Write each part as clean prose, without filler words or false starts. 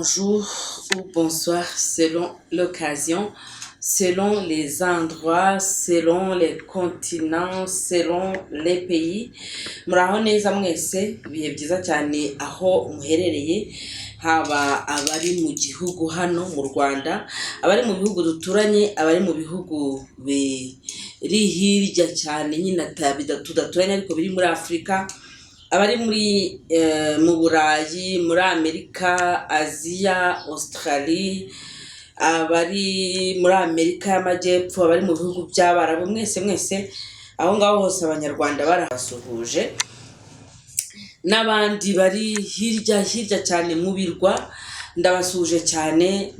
bonjour ou bonsoir selon l'occasion, selon les endroits, selon les continents, selon les pays. Muraho neza mwese, ibihe byiza cyane aho muherereye, haba abari mu gihugu hano mu Rwanda, abari mu bihugu duturanye, abari mu bihugu biri hirya cyane nyine tudaturanye ariko biri muri Afurika, abari mu Burayi, muri Amerika, Aziya, Australia, abari muri Amerika y'Amajyepfo, abari mu bihugu by'Abarabu, mwese aho ngaho hose Abanyarwanda barabasuhuje, n'abandi bari hirya cyane mu birwa ndabasuhuje cyane.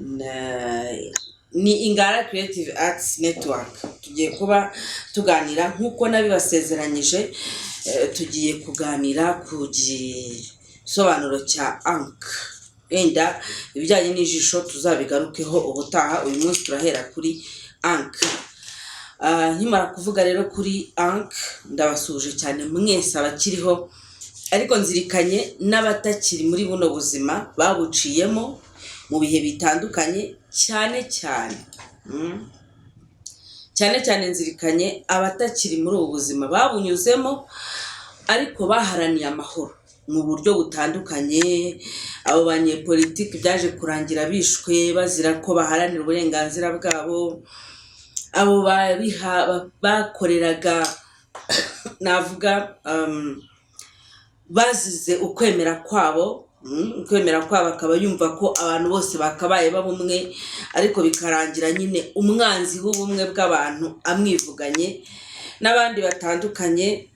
Ni Ingara Creative Arts Network, tugiye kuba tuganira nk'uko nabibasezeranyije. Tugiye kuganira ku gisobanuro cya Ankh. Wenda ibijyanye n'ijisho tuzabigarukeho ubutaha, uyu munsi turahera kuri Ankh. Nkimara kuvuga rero kuri Ankh, ndabasuje cyane mwese abakiriho, ariko nzirikanye n'abatakiri muri buno buzima babuciyemo mu bihe bitandukanye, cyane nzirikanye abatakiri muri ubu buzima babunyuzemo ariko baharaniye amahoro mu buryo butandukanye. Abo banyepolitiki byaje kurangira bishwe bazira ko baharanira uburenganzira bwabo, abo bakoreraga navuga bazize ukwemera kwabo, akaba yumva ko abantu bose bakabaye babumwe, ariko bikarangira nyine umwanzi w'ubumwe bw'abantu amwivuganye, n'abandi batandukanye,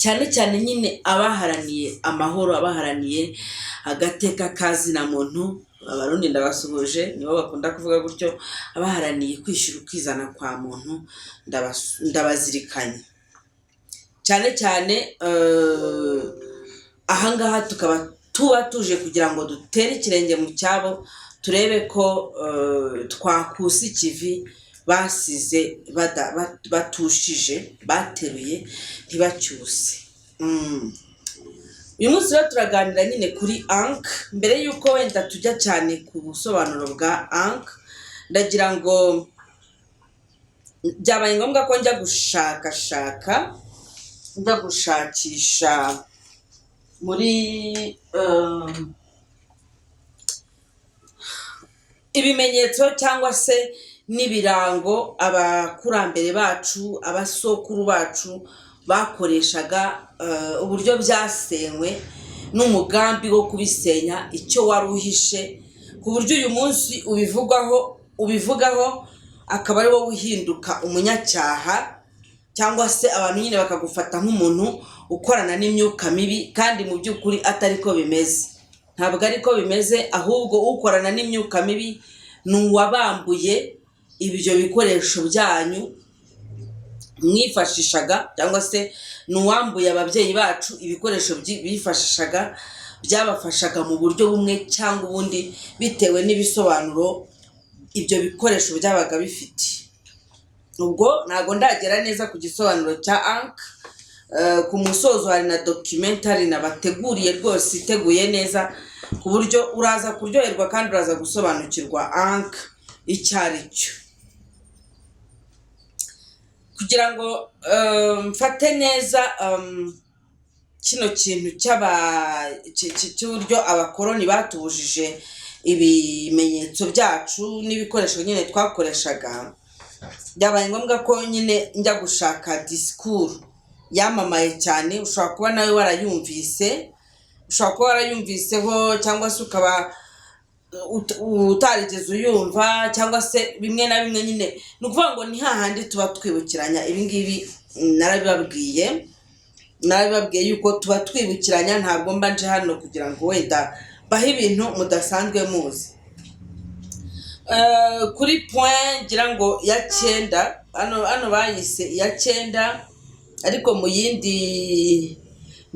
cyane nyine abaharaniye amahoro, abaharaniye agateka kazina muntu. Abarundi ndabasuhuje, nibo bakunda kuvuga gutyo, abaharaniye kwishyura ukizana kwa muntu ndabazirikanye cyane. Ahangaha tukaba tuje kugira ngo dutere ikirenge mu cyabo, turebe ko twakusa ikivi basize batushije, bateruye ntibacyuse. Uyu munsi rero turaganira nyine kuri Ankh. Mbere y'uko wenda tujya cyane ku busobanuro bwa Ankh, ndagira ngo byabaye ngombwa ko njya gushakisha muri ibimenyetso cyangwa se n'ibirango abakurambere bacu, abasokuru bacu bakoreshaga, uburyo byasenywe n'umugambi wo kubisenya, icyo wari uhishe, ku buryo uyu munsi ubivugaho akaba ari wowe uhinduka umunyacyaha, cyangwa se abantu nyine bakagufata nk'umuntu ukorana n'imyuka mibi, kandi mu by'ukuri atari ko bimeze. Ntabwo ari ko bimeze, ahubwo ukorana n'imyuka mibi ni uwabambuye ibyo bikoresho byanyu mwifashishaga, cyangwa se ni uwambuye ababyeyi bacu ibikoresho bifashishaga, byabafashaga mu buryo bumwe cyangwa ubundi, bitewe n'ibisobanuro ibyo bikoresho byabaga bifite. Ubwo ntabwo ndagera neza ku gisobanuro cya Ankh. Ku musozo hari na documentary nabateguriye rwose iteguye neza, ku buryo uraza kuryoherwa kandi uraza gusobanukirwa Ankh icyo ari cyo. Kugira ngo mfate neza kino kintu cy'uburyo abakoroni batubujije ibimenyetso byacu n'ibikoresho nyine twakoreshaga, byabaye ngombwa ko nyine njya gushaka disikuru yamamaye cyane. Ushobora kuba nawe warayumviseho, cyangwa se ukaba utarigeze uyumva, cyangwa se bimwe na bimwe nyine. Ni ukuvuga ngo ni hahandi tuba twibukiranya. Ibi ngibi narabibabwiye yuko tuba twibukiranya, ntabwo mba nje hano kugira ngo wenda bahe ibintu mudasanzwe muzi. Kuri point ngira ngo ya 9, hano bayise iya 9, ariko mu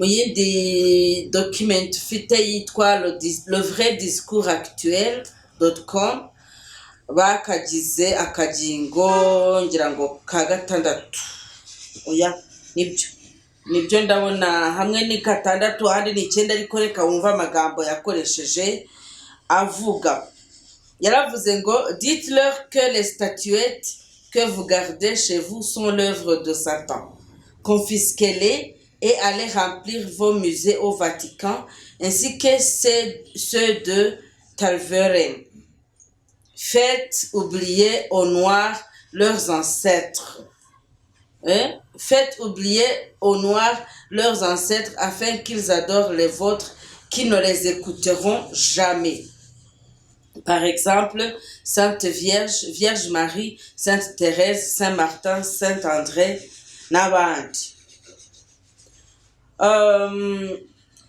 yindi document ufite yitwa le vrai discours actuel.com, bakagize akagingo ngira ngo ka 6. Oya, nibyo ndabona hamwe ni 6 ahandi ni 9, ariko reka wumva amagambo yakoresheje. avuga. Yaravuze ngo dites-leur que les statuettes que vous gardez chez vous sont l'œuvre de Satan. Confisquez-les et allez remplir vos musées au Vatican ainsi que ceux de Talveren. Faites oublier aux Noirs leurs ancêtres. Faites oublier aux Noirs leurs ancêtres afin qu'ils adorent les vôtres qui ne les écouteront jamais. Par exemple, Sainte Vierge, Vierge Marie, Sainte Thérèse, Saint Martin, Saint André, n'abandi.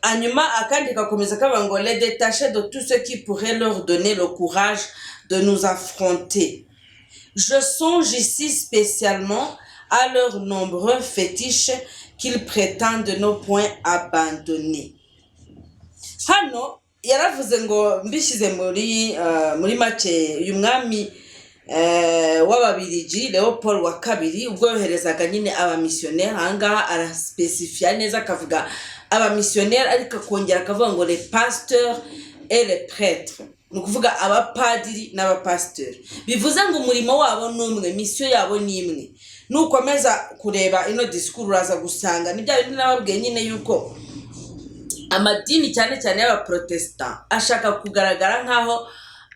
Hanyuma akandi gakomeza kavuga ngo les détacher de tout ce qui pourrait leur donner le courage de nous affronter. Je songe ici spécialement à leurs nombreux fétiches qu'ils prétendent ne point abandonner. Hano yaravuze ngo mbishyize muri make uyu mwami w'ababirigi Leopold wa kabiri ubwo yoherezaga nyine abamisiyoneri. Ahangaha araspecifiya neza akavuga abamisiyoneri ariko akongera akavuga ngo les pasteurs et les prêtres, ni ukuvuga abapadiri n'abapasiteri. Bivuze ngo umurimo wabo ni umwe, misiyo yabo ni imwe. Nukomeza kureba ino disikuru uraza gusanga ni bya bindi nababwiye nyine yuko amadini cyane cyane y'abaprotestant ashaka kugaragara nkaho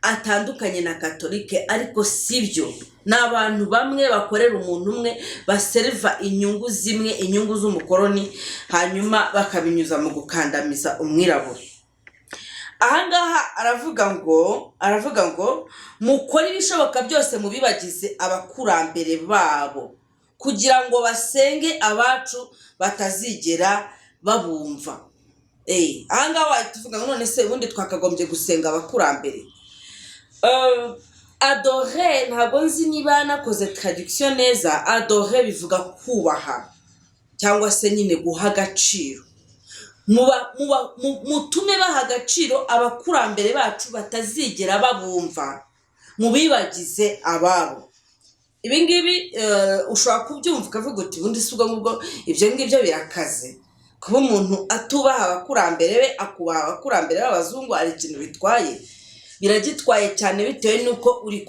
atandukanye na katolike, ariko sibyo. N'abantu bamwe bakorera umuntu umwe, baserva inyungu zimwe, inyungu z'umukoroni, hanyuma bakabinyuza mu gukandamiza umwirabura. Ahangaha aravuga ngo mukore ibishoboka byose mubibagize abakurambere babo kugira ngo basenge abacu batazigera babumva. Ahangaha wahita uvuga ngo none se ubundi twakagombye gusenga abakurambere. Adorer, ntabwo nzi niba nakoze traduction neza. Adorer bivuga kubaha cyangwa se nyine guha agaciro. Mutume baha agaciro abakurambere bacu batazigera babumva, mubibagize ababo. Ibi ngibi ushobora kubyumva ukavuga uti ubundi si ubwo ngubwo ibyo ngibyo birakaze. Kuba umuntu atubaha abakurambere be, akubaha abakurambere b'abazungu ari ikintu bitwaye. Biragitwaye cyane bitewe nuko uri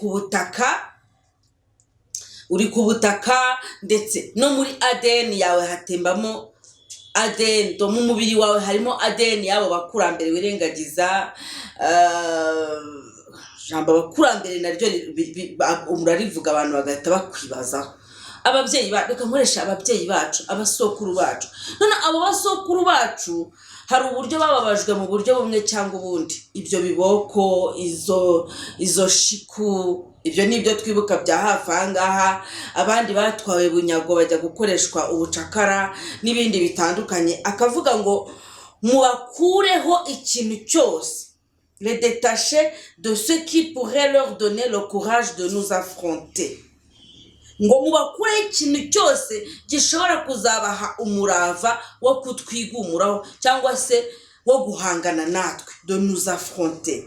ku butaka ndetse no muri ADN yawe hatembamo ADN, mu mubiri wawe harimo ADN yabo bakurambere wirengagiza. Jambo abakurambere naryo umurarivuga abantu bagahita bakwibazaho. Ababyeyi bacu, reka nkoresha ababyeyi bacu, abasokuru bacu. None abo basokuru bacu hari uburyo bababajwe mu buryo bumwe cyangwa ubundi. Ibyo biboko, izo shiku, ibyo nibyo twibuka bya hafi ahangaha. Abandi batwawe bunyago bajya gukoreshwa ubucakara n'ibindi bitandukanye. Akavuga ngo mubakureho ikintu cyose, les détacher de ce qui pourrait leur donner le courage de nous affronter. Ngo mubakureho ikintu cyose gishobora kuzabaha umurava wo kutwigumuraho cyangwa se wo guhangana natwe, de nous affronter.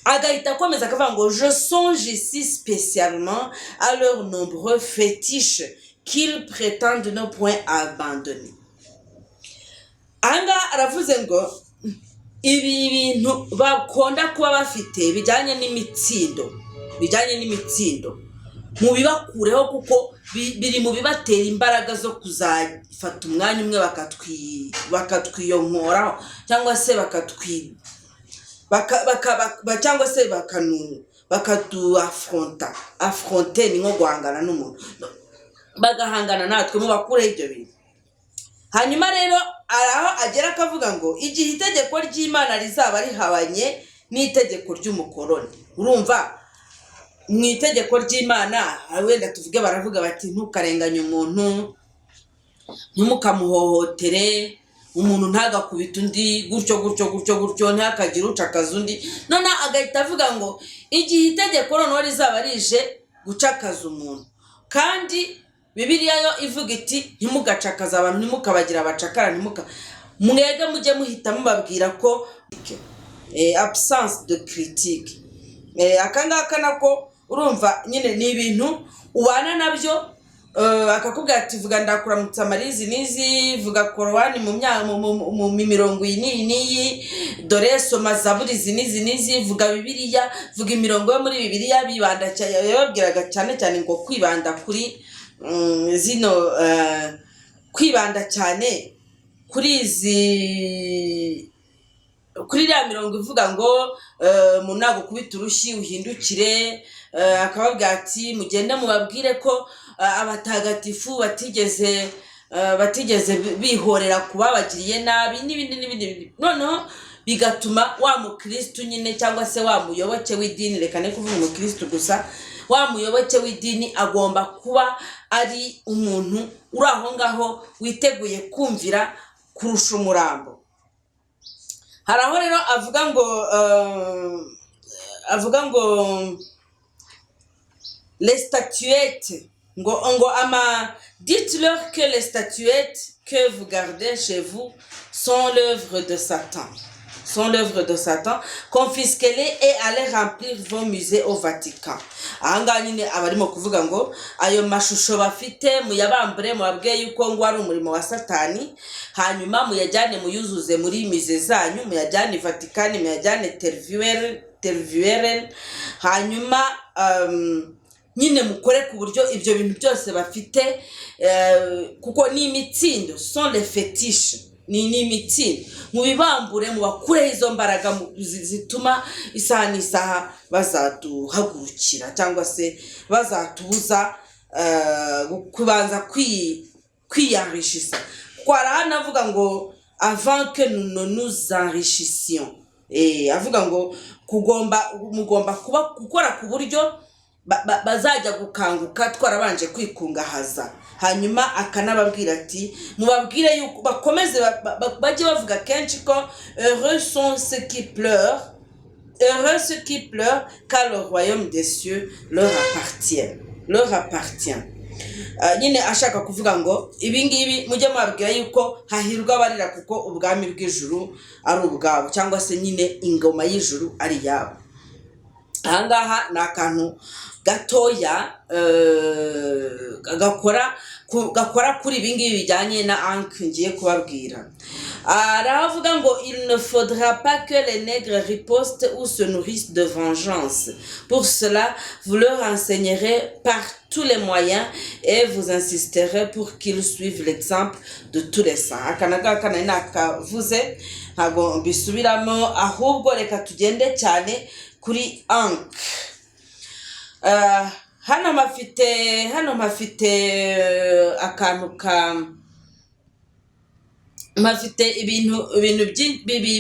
Agahita akomeza akavuga ngo je songe ici spécialement à leurs nombreux fétiches qu'ils prétendent ne point abandonner. Anga aravuze ngo ibi bintu bakonda kuba bafite bijyanye n'imitsindo mubibakureho kuko biri mu bibatera imbaraga zo kuzafata umwanya umwe bakatwiyonkoraho cyangwa se cyangwa se affronter ni nko guhangana n'umuntu, bagahangana natwe mubakureho ibyo bintu. Hanyuma rero araho agera akavuga ngo igihe itegeko ry'Imana rizaba rihabanye n'itegeko ry'umukoroni. Urumva mu itegeko ry'Imana wenda tuvuge baravuga bati ntukarenganye umuntu, ntumukamuhohotere, umuntu ntagakubita undi gutyo ntihakagire ucakaza undi. None agahita avuga ngo igihe itegeko noneho rizaba rije gucakaza umuntu, kandi Bibiliya yo ivuga iti ntimugacakaza abantu, ntimukabagira abacakara, mwege mujye muhita mubabwira ko absence de critique. Akangaka nako urumva nyine ni ibintu ubana nabyo akakubwira ati vuga ndakuramutsa marizi nizi, vuga korowani mu mirongo iyi n'iyi, dore soma zaburi izi nizi, vuga bibiliya, vuga imirongo yo muri bibiliya. Bibanda cyane, yababwiraga cyane cyane ngo kwibanda kuri kwibanda cyane kuri iriya mirongo ivuga ngo mu ntago kubita urushyi uhindukire. Akababwira ati mugende mubabwire ko abatagatifu batigeze bihorera kubabagiriye nabi n'ibindi. Noneho bigatuma wa mukristu nyine cyangwa se wa muyoboke w'idini, reka ne kuvuga umukristu gusa, wa muyoboke w'idini agomba kuba ari umuntu uri aho ngaho witeguye kumvira kurusha umurambo. Hari aho rero avuga ngo les statuettes, dites-leur que les statuettes que vous gardez chez vous sont l'œuvre de Satan. Confisquez-les et allez remplir vos musées au Vatican. Ahangaha nyine abarimo kuvuga ngo ayo mashusho bafite muyabambure, mubabwiye yuko ngo ari umurimo wa Satani, hanyuma muyajyane muyuzuze muri musée zanyu, muyajyane Vatican, muyajyane Tervueren, hanyuma nyine mukore ku buryo ibyo bintu byose bafite, kuko ni imitsindo, sont les fétiches, ni imitsindo, mubibambure, mubakureho izo mbaraga zituma isaha n'isaha bazaduhagurukira cyangwa se bazatubuza kubanza kwiyarishisa. Kuko hanavuga ngo avant que nous ne nous enrichissions, avuga ngo mugomba gukora ku buryo bazajya gukanguka twarabanje kwikungahaza. Hanyuma akanababwira ati mubabwire yuko bakomeze bajye bavuga kenshi ko heureux sont ceux qui pleurent car le royaume des cieux leur appartient. Nyine ashaka kuvuga ngo ibingibi mujye mubabwira yuko hahirwa abarira kuko ubwami bw'ijuru ari ubwabo, cyangwa se nyine ingoma y'ijuru ari yabo. Ahangaha ni akantu gatoya gakora kuri ibingibi bijyanye na Ankh ngiye kubabwira. Aravuga ngo il ne faudra pas que les nègres ripostent ou se nourrissent de vengeance. Pour cela, vous leur enseignerez par tous les moyens et vous insisterez pour qu'ils suivent l'exemple de tous les saints. Akanaga nakavuze ntago mbisubiramo, ahubwo reka tugende cyane kuri Ankh. Hano mafite akantu mafite ibintu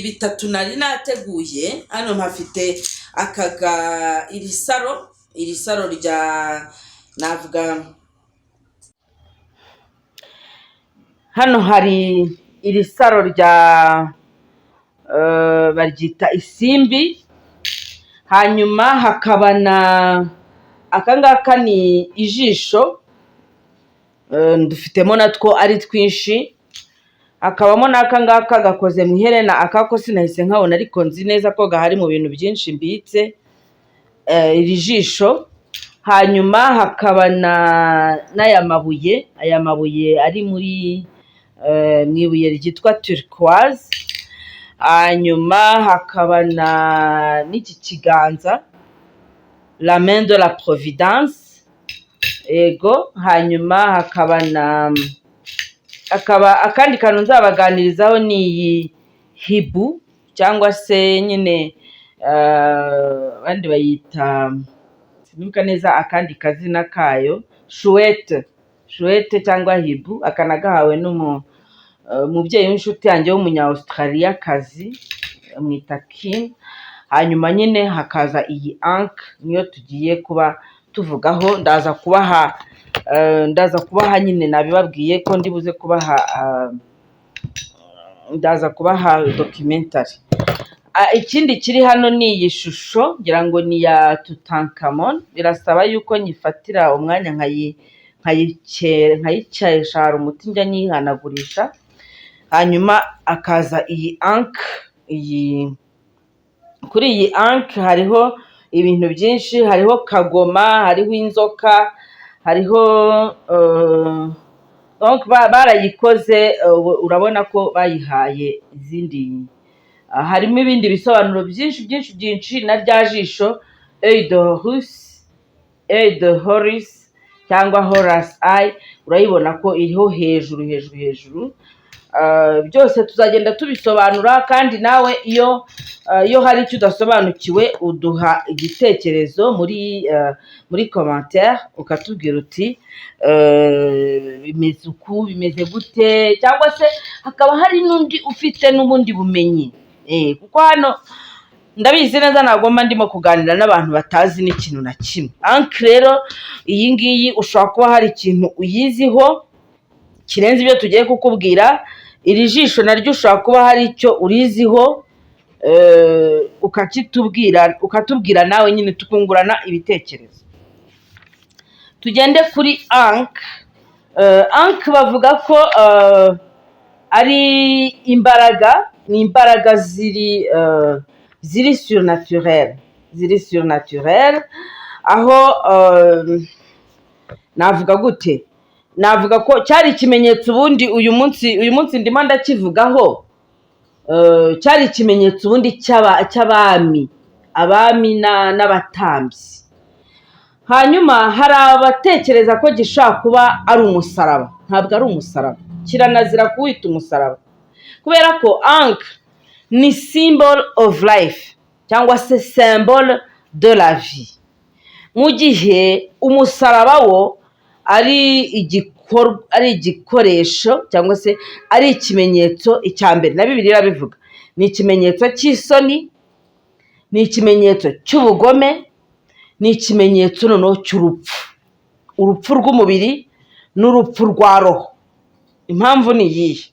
bitatu nari nateguye. Hano mafite iri saro rya navuga, hano hari iri saro rya baryita isimbi. Hanyuma hakaba na akangaka ni ijisho, dufitemo natwo ari twinshi. Hakabamo n'akangaka gakoze mu iherena, akako sinahise nkabona ariko nzi neza ko gahari mu bintu byinshi mbitse iri jisho. Hanyuma hakaba n'aya mabuye, aya mabuye ari muri mu ibuye ryitwa turquoise. Hanyuma hakaba n'iki kiganza, la main de la providence, ego. Hanyuma hakaba akandi kantu nzabaganirizaho ni iyi hibu, cyangwa se nyine abandi bayita sinibuka neza akandi kazina kayo, chouette cyangwa hibu. Akanagahawe n'umubyeyi w'inshuti yanjye w'umunya Australia kazi, amwita Kim. Hanyuma nyine hakaza iyi Ankh, niyo tugiye kuba tuvugaho. Ndaza kubaha nyine nabibabwiye ko ndibuze ndaza kubaha documentary. Ikindi kiri hano ni iyi shusho, ngira ngo ni ya Tutankhamon. Birasaba yuko nyifatira umwanya nkayicayesha umuti njya nyihanagurisha. Hanyuma akaza iyi Ankh. Kuri iyi Ankh hariho ibintu byinshi, hariho kagoma, hariho inzoka, hariho donc barayikoze urabona ko bayihaye izindi harimo ibindi bisobanuro byinshi na rya jisho œil de Horus cyangwa Horus eye urayibona ko iriho hejuru byose tuzagenda tubisobanura kandi nawe iyo hari icyo udasobanukiwe uduha igitekerezo muri commentaire ukatubwira uti bimeze uku bimeze gute cyangwa se hakaba hari n'undi ufite n'ubundi bumenyi kuko hano ndabizi neza nagomba ndimo kuganira n'abantu batazi n'ikintu na kimwe anke rero iyi ngiyi ushobora kuba hari ikintu uyiziho kirenze ibyo tugiye kukubwira iri jisho naryo ushobora kuba hari icyo uriziho ukatubwira nawe nyine tukungurana ibitekerezo. Tugende kuri anke bavuga ko ari imbaraga, ni imbaraga ziri surnaturel aho navuga gute, navuga ko cyari ikimenyetso ubundi uyu munsi ndimo ndakivugaho cyari ikimenyetso ubundi cy'abami n'abatambyi. Hanyuma hari abatekereza ko gishobora kuba ari umusaraba. Ntabwo ari umusaraba, kiranazira kuwita umusaraba kubera ko anke ni symbol of life cyangwa se symbole de la vie, mu gihe umusaraba wo ari igikoresho cyangwa se ari ikimenyetso icya mbere na Bibiliya irabivuga, ni ikimenyetso cy'isoni, ni ikimenyetso cy'ubugome, ni ikimenyetso noneho cy'urupfu, urupfu rw'umubiri n'urupfu rwa roho. Impamvu ni iyihe?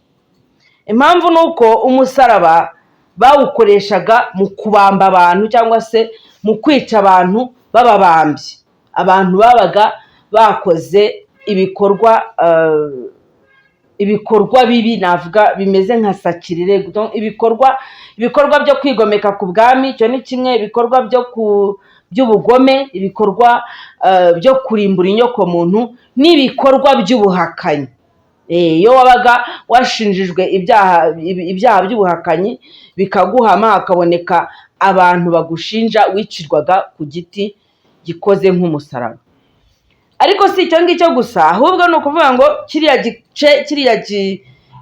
Impamvu ni uko umusaraba bawukoreshaga mu kubamba abantu cyangwa se mu kwica abantu bababambye, abantu babaga bakoze ibikorwa bibi, navuga bimeze nka sakirire, ibikorwa byo kwigomeka ku bwami, icyo ni kimwe, ibikorwa by'ubugome, ibikorwa byo kurimbura inyokomuntu n'ibikorwa by'ubuhakanyi. Iyo wabaga washinjijwe ibyaha by'ubuhakanyi bikaguhama hakaboneka abantu bagushinja, wicirwaga ku giti gikoze nk'umusaraba. Ariko si icyo ngicyo gusa, ahubwo ni ukuvuga ngo kiriya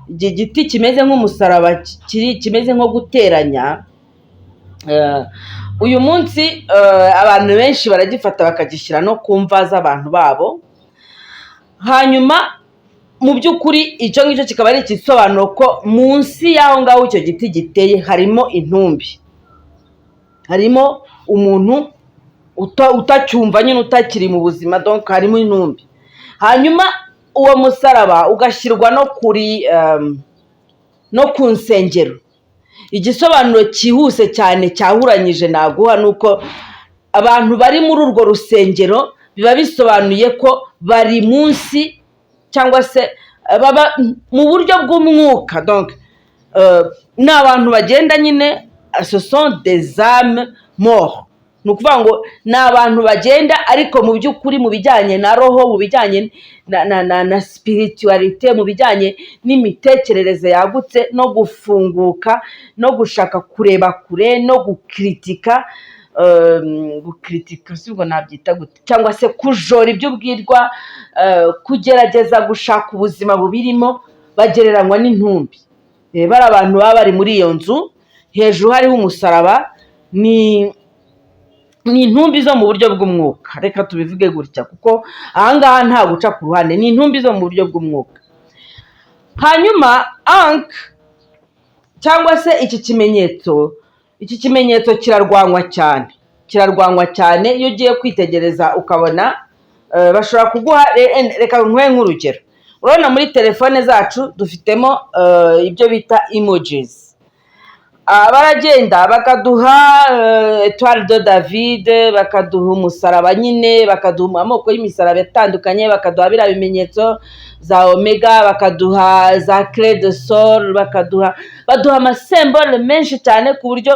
giti kimeze nk'umusaraba, kimeze nko guteranya, uyu munsi abantu benshi baragifata bakagishyira no ku mva z'abantu babo. Hanyuma mu by'ukuri icyo ngicyo kikaba ari igisobanuro ko munsi y'aho ngaho icyo giti giteye harimo intumbi, harimo umuntu utacyumva nyine, utakiri mu buzima, donc harimo intumbi. Hanyuma uwo musaraba ugashyirwa no ku nsengero. Igisobanuro cyihuse cyane cyahuranyije naguha ni uko abantu bari muri urwo rusengero biba bisobanuye ko bari munsi cyangwa se baba mu buryo bw'umwuka, donc ni abantu bagenda nyine, ce sont des âmes mortes. Ni ukuvuga ngo ni abantu bagenda ariko mu by'ukuri mu bijyanye na roho, mu bijyanye na spiritualite, mu bijyanye n'imitekerereze yagutse no gufunguka no gushaka kureba kure no gukritika sibwo nabyita gute, cyangwa se kujora ibyo ubwirwa, kugerageza gushaka ubuzima bubirimo, bagereranywa n'intumbi. Bari abantu baba bari muri iyo nzu, hejuru hariho umusaraba, ni intumbi zo mu buryo bw'umwuka, reka tubivuge gutya kuko ahangaha nta guca ku ruhande, ni intumbi zo mu buryo bw'umwuka. Hanyuma anke cyangwa se iki kimenyetso kirarwanywa cyane iyo ugiye kwitegereza ukabona bashobora kuguha, reka nkwe nk'urugero, urabona muri telefone zacu dufitemo ibyo bita emojis. baragenda bakaduha Etoile de David, bakaduha umusaraba nyine, bakaduha amoko y'imisaraba atandukanye, bakaduha biriya bimenyetso za omega, bakaduha za clé de sol, baduha amasembole menshi cyane ku buryo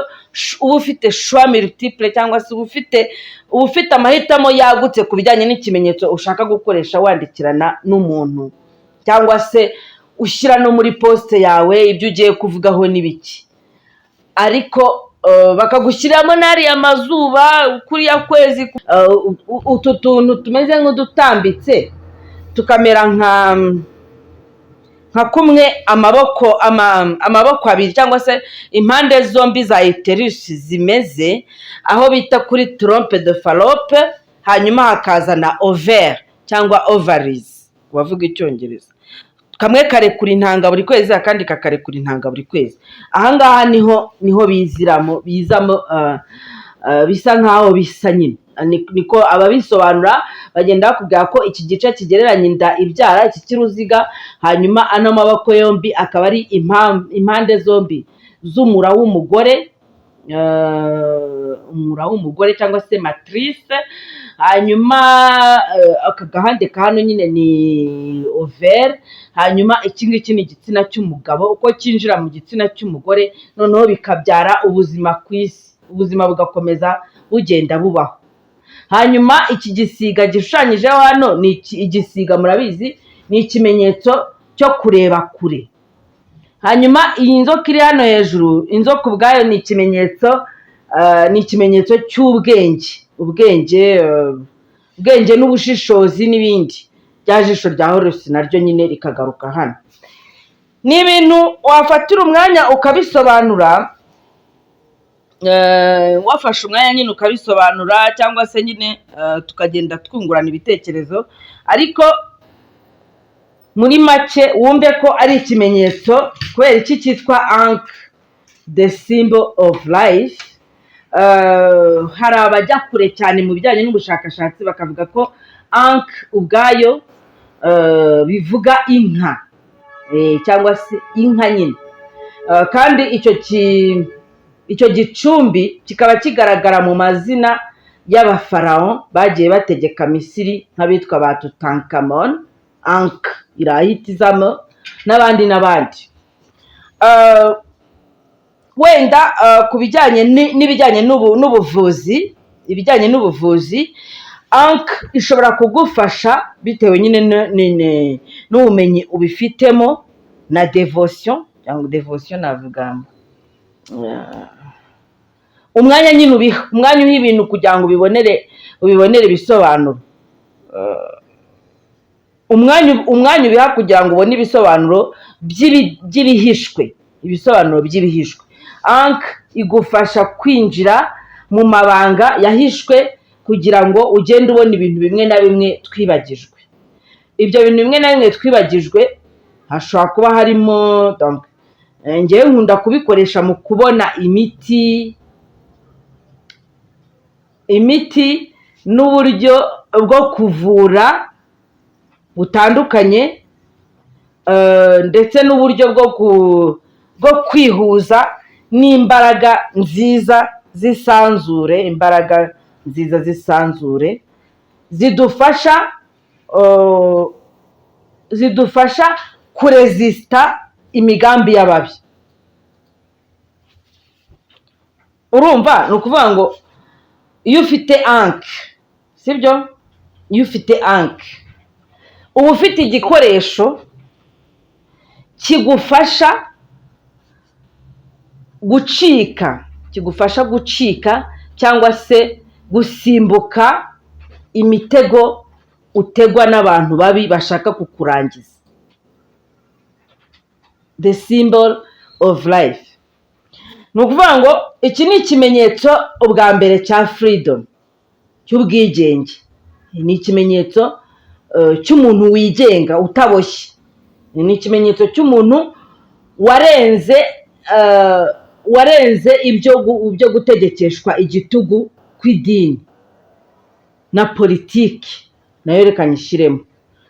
uba ufite choix multiple cyangwa se uba ufite amahitamo yagutse ku bijyanye n'ikimenyetso ushaka gukoresha wandikirana n'umuntu, cyangwa se ushyira no muri poste yawe ibyo ugiye kuvugaho n'ibiki. Ariko bakagushyiriramo n'ariya mazuba kuriya kwezi, utu tuntu tumeze nk'udutambitse tukamera nka kumwe amaboko abiri cyangwa se impande zombi za uterus zimeze, aho bita kuri trompe de fallope, hanyuma hakazana ovaire cyangwa ovaries bavuga icyongereza. Kamwe karekura intanga buri kwezi, akandi kakarekura intanga buri kwezi. Ahangaha niho bizamo bisa nkaho bisa nyine, niko ababisobanura bagenda bakubwira ko iki gice kigereranya inda ibyara, iki kiruziga, hanyuma ano maboko yombi akaba ari impande zombi z'umura w'umugore, cyangwa se matrice, hanyuma aka gahande ka hano nyine ni ovaire, hanyuma iki ngiki ni igitsina cy'umugabo, uko cyinjira mu gitsina cy'umugore noneho bikabyara ubuzima ku isi, ubuzima bugakomeza bugenda bubaho. Hanyuma iki gisiga gishushanyijeho hano ni igisiga, murabizi ni ikimenyetso cyo kureba kure. Hanyuma iyi nzoka iri hano hejuru, inzoka ubwayo ni ikimenyetso cy'ubwenge, ubwenge n'ubushishozi n'ibindi. Rya jisho rya Horus naryo nyine rikagaruka hano. Ni ibintu wafatira umwanya ukabisobanura, wafashe umwanya nyine ukabisobanura, cyangwa se nyine tukagenda twungurana ibitekerezo, ariko muri make wumve ko ari ikimenyetso. Kubera iki cyitwa Ankh, the symbol of life, hari abajya kure cyane mu bijyanye n'ubushakashatsi bakavuga ko Ankh ubwayo bivuga inka, cyangwa se inka nyine, kandi icyo gicumbi kikaba kigaragara mu mazina y'abafaraho bagiye bategeka Misiri, nk'abitwa ba Tutankhamon. Ankh irahitizamo n'abandi. Wenda ku bijyanye n'ibijyanye n'ubuvuzi, Ankh ishobora kugufasha bitewe nyine n'ubumenyi ubifitemo na devotion, cyangwa devotion navuga umwanya nyine ubiha ibintu kugira ngo ubibonere ibisobanuro, umwanya ubiha kugira ngo ubone ibisobanuro by'ibihishwe, Ankh igufasha kwinjira mu mabanga yahishwe kugira ngo ugende ubona ibintu bimwe na bimwe twibagijwe. Ibyo bintu bimwe na bimwe twibagijwe hashobora kuba harimo, ngewe nkunda kubikoresha mu kubona imiti n'uburyo bwo kuvura butandukanye, ndetse n'uburyo bwo kwihuza n'imbaraga nziza z'isanzure, zidufasha kurezisita imigambi y'ababi. Urumva, ni ukuvuga ngo iyo ufite Ankh, sibyo, iyo ufite Ankh uba ufite igikoresho kigufasha gucika cyangwa se gusimbuka imitego utegwa n'abantu babi bashaka kukurangiza. The symbol of life. Ni ukuvuga ngo iki ni ikimenyetso ubwa mbere cya freedom, cy'ubwigenge. Ni ikimenyetso cy'umuntu wigenga utaboshye. Ni ikimenyetso cy'umuntu warenze ibyo gutegekeshwa igitugu kw'idini na politiki, nayo reka nyishyiremo,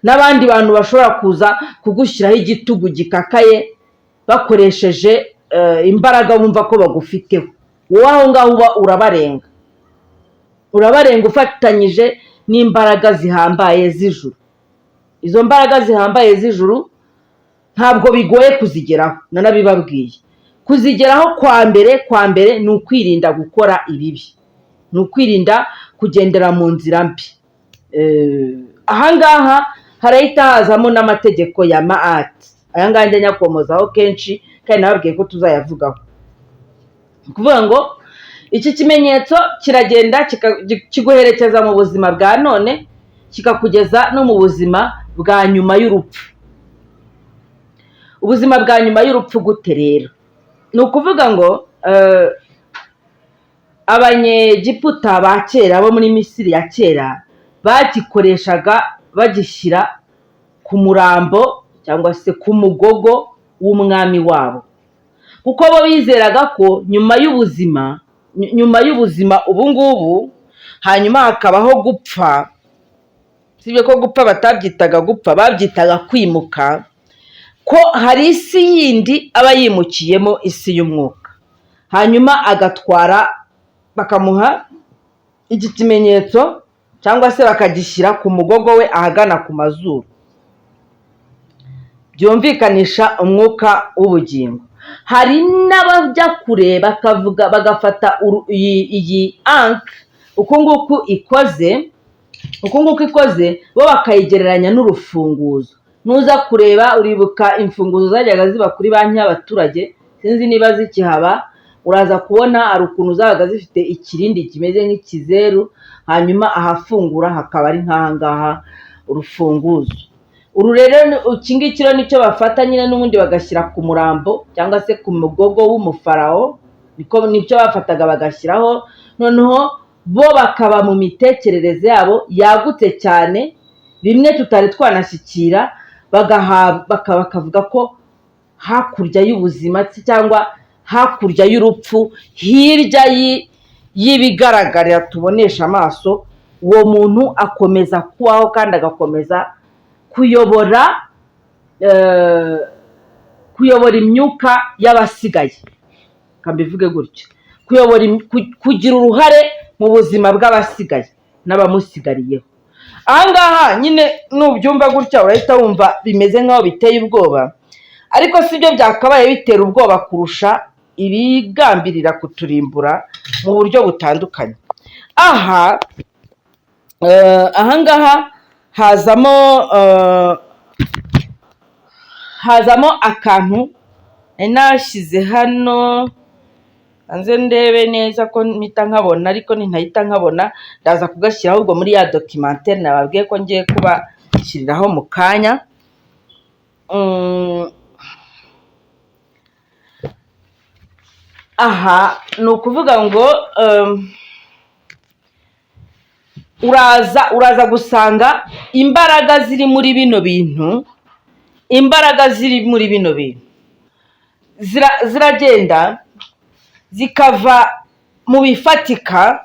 n'abandi bantu bashobora kuza kugushyiraho igitugu gikakaye bakoresheje imbaraga wumva ko bagufiteho, wowe aho ngaho uba urabarenga ufatanyije n'imbaraga zihambaye z'ijuru. Izo mbaraga zihambaye z'ijuru ntabwo bigoye kuzigeraho, nanabibabwiye. Kuzigeraho kwa mbere ni ukwirinda gukora ibibi, ni ukwirinda kugendera mu nzira mbi. Ahangaha harahita hazamo n'amategeko ya Ma'at. Aya ngaya njya nyakomozaho kenshi kandi nababwiye ko tuzayavugaho. Kuvuga ngo iki kimenyetso kiragenda kiguherekeza mu buzima bwa none, kikakugeza no mu buzima bwa nyuma y'urupfu. Ubuzima bwa nyuma y'urupfu gute rero? Ni ukuvuga ngo abanyegiputa ba kera bo muri Misiri ya kera bagikoreshaga bagishyira ku murambo cyangwa se ku mugogo w'umwami wabo, kuko bo bizeraga ko nyuma y'ubuzima ubu ngubu hanyuma hakabaho gupfa. Sibyo ko gupfa batabyitaga gupfa, babyitaga kwimuka, ko hari isi yindi aba yimukiyemo, isi y'umwuka. Hanyuma agatwara, bakamuha iki kimenyetso cyangwa se bakagishyira ku mugogo we ahagana ku mazuru, byumvikanisha umwuka w'ubugingo. Hari n'abajya kure bakavuga, bagafata iyi ank uko nguko ikoze, bo bakayigereranya n'urufunguzo. Nuza kureba, uribuka imfunguzo zajyaga ziba kuri banki y'abaturage, sinzi niba zikihaba, uraza kubona hari ukuntu zabaga zifite ikirindi kimeze nk'ikizeru, hanyuma ahafungura hakaba ari nk'ahangaha urufunguzo. Uru rero iki ngiki nicyo bafata nyine n'ubundi bagashyira ku murambo cyangwa se ku mugogo w'umufarawo, nicyo bafataga bagashyiraho. Noneho bo bakaba mu mitekerereze yabo yagutse cyane, bimwe tutari twanashyikira, bakavuga ko hakurya y'ubuzima cyangwa hakurya y'urupfu, hirya y'ibigaragarira tubonesha amaso, uwo muntu akomeza kubaho kandi agakomeza kuyobora imyuka y'abasigaye, kambivuge gutyo, kugira uruhare mu buzima bw'abasigaye n'abamusigariyeho. Ahangaha nyine nubyumva gutya urahita wumva bimeze nk'aho biteye ubwoba, ariko sibyo byakabaye bitera ubwoba kurusha ibigambirira kuturimbura mu buryo butandukanye. Ahangaha hazamo akantu nashyize hano, hanze ndebe neza ko mpita nkabona, ariko ntahita nkabona, ndaza kugashyira ahubwo muri ya documentaire nababwiye ko ngiye kubashyiriraho mu kanya. Aha ni ukuvuga ngo uraza gusanga imbaraga ziri muri bino bintu, ziragenda zikava mu bifatika,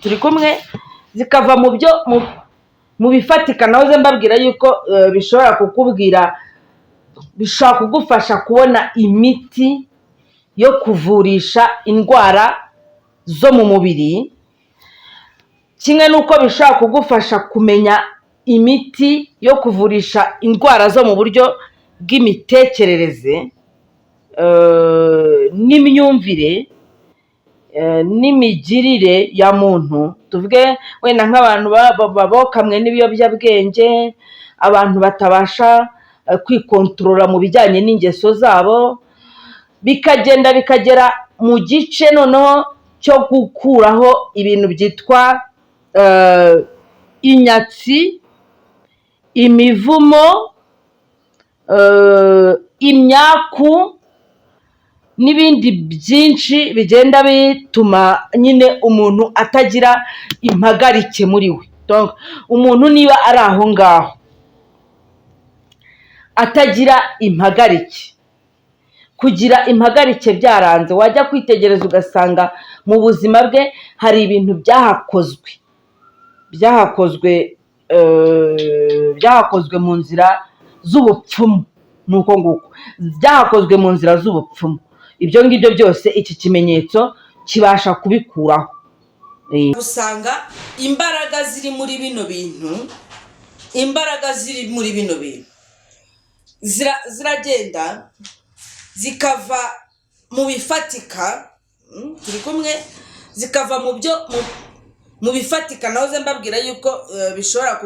turi kumwe, zikava mu bifatika. Nahoze mbabwira yuko bishobora kugufasha kubona imiti yo kuvurisha indwara zo mu mubiri, kimwe n'uko bishobora kugufasha kumenya imiti yo kuvurisha indwara zo mu buryo bw'imitekerereze n'imyumvire n'imigirire ya muntu. Tuvuge wenda nk'abantu babokamwe n'ibiyobyabwenge, abantu batabasha kwikontorora mu bijyanye n'ingeso zabo, bikagera mu gice noneho cyo gukuraho ibintu byitwa inyatsi, imivumo, imyaku n'ibindi byinshi bigenda bituma nyine umuntu atagira impagarike muri we. Umuntu niba ari aho ngaho atagira impagarike, kugira impagarike byaranze, wajya kwitegereza ugasanga mu buzima bwe hari ibintu byahakozwe mu nzira z'ubupfumu. Nuko nguko byahakozwe mu nzira z'ubupfumu. ibyo ngibyo byose iki kimenyetso kibasha kubikuraho. Usanga imbaraga ziri muri bino bintu ziragenda zikava mu bifatika, turi kumwe, zikava mu bifatika. nahoze mbabwira yuko bishobora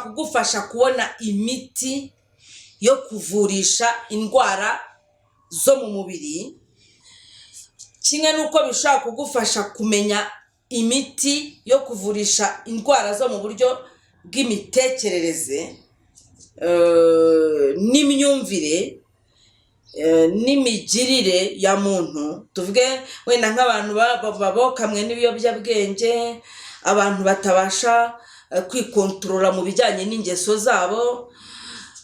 kugufasha kubona imiti yo kuvurisha indwara zo mu mubiri, kimwe n'uko bishobora kugufasha kumenya imiti yo kuvurisha indwara zo mu buryo bw'imitekerereze n'imyumvire n'imigirire ya muntu. tuvuge wenda nk'abantu babokamwe n'ibiyobyabwenge, abantu batabasha kwikontorora mu bijyanye n'ingeso zabo,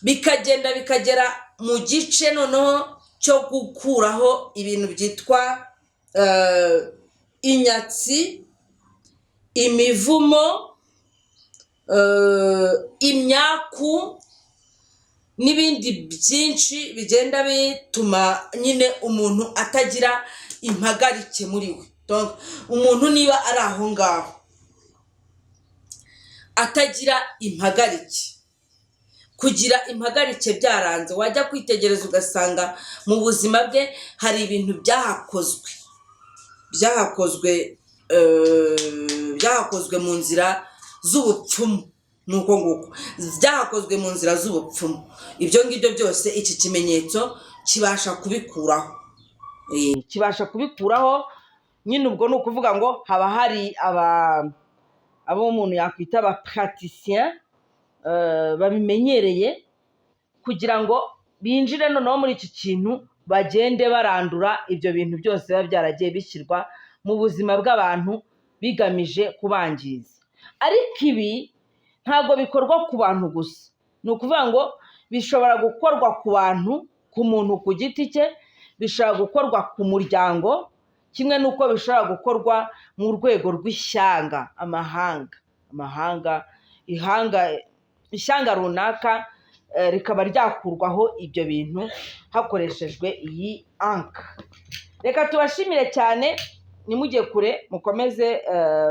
bikagera mu gice noneho cyo gukuraho ibintu byitwa inyatsi, imivumo, imyaku n'ibindi byinshi bigenda bituma nyine umuntu atagira impagarike muri we. Umuntu niba ari aho ngaho atagira impagarike, kugira impagarike byaranze, wajya kwitegereza ugasanga mu buzima bwe hari ibintu byahakozwe mu nzira z'ubupfumu. nuko nguko byahakozwe mu nzira z'ubupfumu. Ibyo ngibyo byose iki kimenyetso kibasha kubikuraho. Kibasha kubikuraho nyine. Ubwo ni ukuvuga ngo haba hari abo umuntu yakwita aba praticien babimenyereye, kugira ngo binjire noneho muri iki kintu, bagende barandura ibyo bintu byose biba byaragiye bishyirwa mu buzima bw'abantu bigamije kubangiza. Ariko ibi ntabwo bikorwa ku bantu gusa, ni ukuvuga ngo bishobora gukorwa ku bantu, ku muntu ku giti cye, bishobora gukorwa ku muryango, kimwe n'uko bishobora gukorwa mu rwego rw'ishyanga, ishyanga runaka rikaba ryakurwaho ibyo bintu hakoreshejwe iyi anka. Reka tubashimire cyane, nimujye kure, mukomeze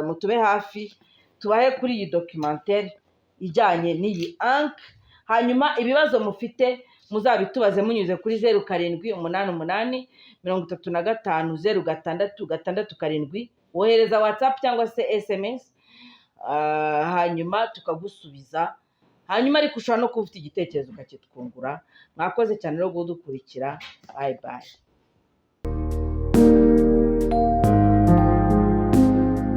mutube hafi, tubahe kuri iyi documentaire ijyanye n'iyi anka. Hanyuma ibibazo mufite muzabitubaze munyuze kuri 0788 35 06667, wohereza WhatsApp cyangwa se SMS, hanyuma tukagusubiza. Hanyuma ariko ushobora no kuba ufite igitekerezo ukakitwungura. Mwakoze cyane rero kudukurikira. Bye bye.